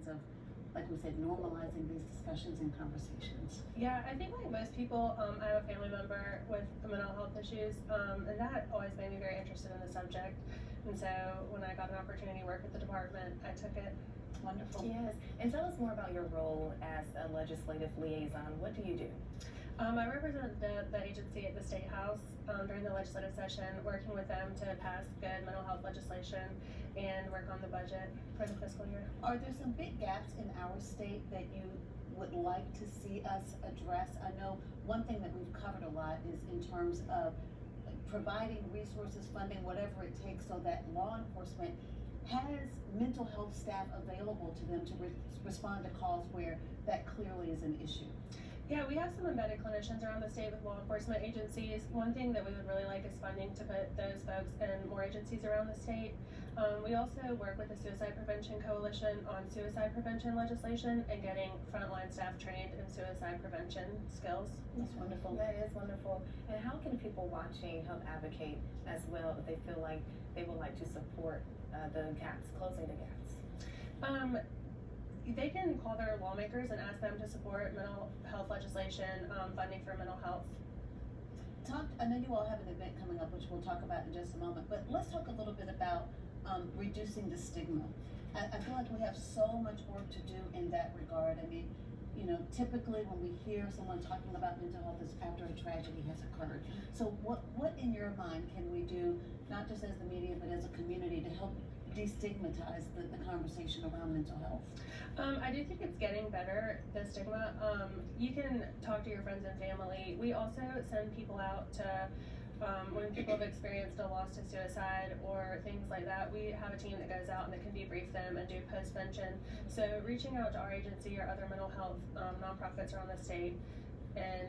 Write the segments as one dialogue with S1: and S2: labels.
S1: lines of, like we said, normalizing these discussions and conversations?
S2: Yeah, I think like most people, I have a family member with mental health issues, and that always made me very interested in the subject. And so when I got an opportunity to work with the department, I took it.
S1: Wonderful.
S3: Yes, and tell us more about your role as a legislative liaison. What do you do?
S2: I represent the agency at the State House during the legislative session, working with them to pass good mental health legislation and work on the budget for the fiscal year.
S1: Are there some big gaps in our state that you would like to see us address? I know one thing that we've covered a lot is in terms of providing resources, funding, whatever it takes, so that law enforcement has mental health staff available to them to respond to calls where that clearly is an issue.
S2: Yeah, we have some embedded clinicians around the state with law enforcement agencies. One thing that we would really like is funding to put those folks in more agencies around the state. We also work with the Suicide Prevention Coalition on suicide prevention legislation and getting frontline staff trained in suicide prevention skills.
S1: That's wonderful.
S3: That is wonderful. And how can people watching help advocate as well if they feel like they would like to support the gaps, closing the gaps?
S2: They can call their lawmakers and ask them to support mental health legislation, funding for mental health.
S1: I know you all have an event coming up, which we'll talk about in just a moment, but let's talk a little bit about reducing the stigma. I feel like we have so much work to do in that regard. I mean, you know, typically when we hear someone talking about mental health, it's after a tragedy has occurred. So what in your mind can we do, not just as the media, but as a community, to help destigmatize the conversation around mental health?
S2: I do think it's getting better, the stigma. You can talk to your friends and family. We also send people out to, when people have experienced a loss to suicide or things like that, we have a team that goes out and that can debrief them and do postvention. So reaching out to our agency or other mental health nonprofits around the state and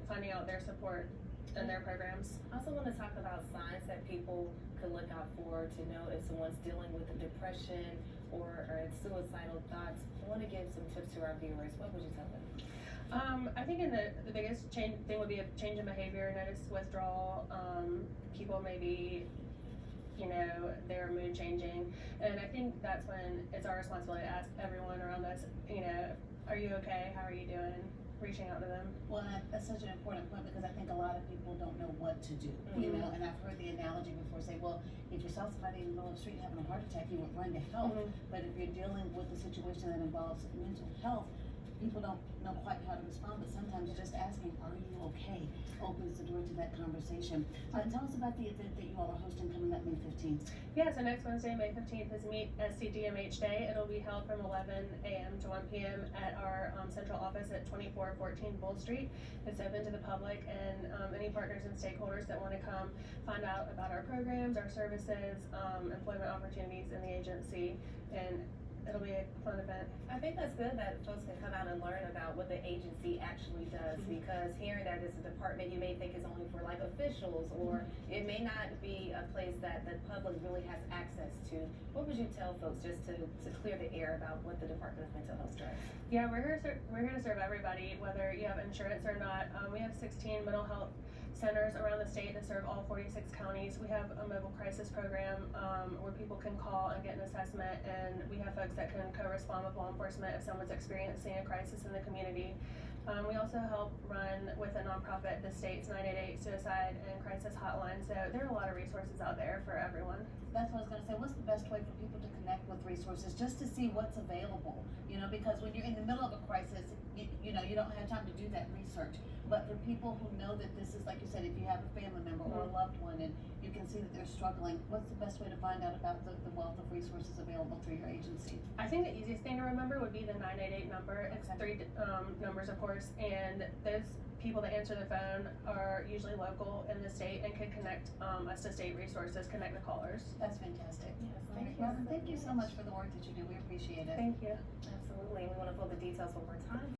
S2: finding out their support and their programs.
S3: I also want to talk about signs that people could look out for to know if someone's dealing with a depression or suicidal thoughts. I want to give some tips to our viewers. What would you tell them?
S2: I think the biggest thing would be a change in behavior, notice withdrawal. People maybe, you know, their mood changing. And I think that's when it's our responsibility to ask everyone around us, you know, are you okay? How are you doing? Reaching out to them.
S1: Well, that's such an important point, because I think a lot of people don't know what to do, you know, and I've heard the analogy before say, well, if you saw somebody in the middle of the street having a heart attack, you would run to help. But if you're dealing with a situation that involves mental health, people don't know quite how to respond, but sometimes just asking, are you okay, opens the door to that conversation. Tell us about the event that you all are hosting coming up May 15th.
S2: Yeah, so next Wednesday, May 15th is Meet SCDMH Day. It'll be held from 11 a.m. to 1 p.m. at our central office at 2414 Bull Street. It's open to the public and any partners and stakeholders that want to come find out about our programs, our services, employment opportunities in the agency, and it'll be a fun event.
S3: I think that's good that folks can come out and learn about what the agency actually does, because hearing that it's a department you may think is only for like officials, or it may not be a place that the public really has access to. What would you tell folks just to clear the air about what the Department of Mental Health does?
S2: Yeah, we're here to serve everybody, whether you have insurance or not. We have 16 mental health centers around the state that serve all 46 counties. We have a mobile crisis program where people can call and get an assessment, and we have folks that can co-respond with law enforcement if someone's experiencing a crisis in the community. We also help run with a nonprofit, the state's 988 suicide and crisis hotline. So there are a lot of resources out there for everyone.
S1: That's what I was going to say. What's the best way for people to connect with resources, just to see what's available? You know, because when you're in the middle of a crisis, you know, you don't have time to do that research. But for people who know that this is, like you said, if you have a family member or a loved one and you can see that they're struggling, what's the best way to find out about the wealth of resources available through your agency?
S2: I think the easiest thing to remember would be the 988 number. It's 3 numbers, of course, and those people that answer the phone are usually local in the state and could connect us to state resources, connect the callers.
S1: That's fantastic.
S3: Yes, thank
S1: Robin, thank you so much for the work that you do. We appreciate it.
S2: Thank you.
S3: Absolutely. We want to pull the details one more time.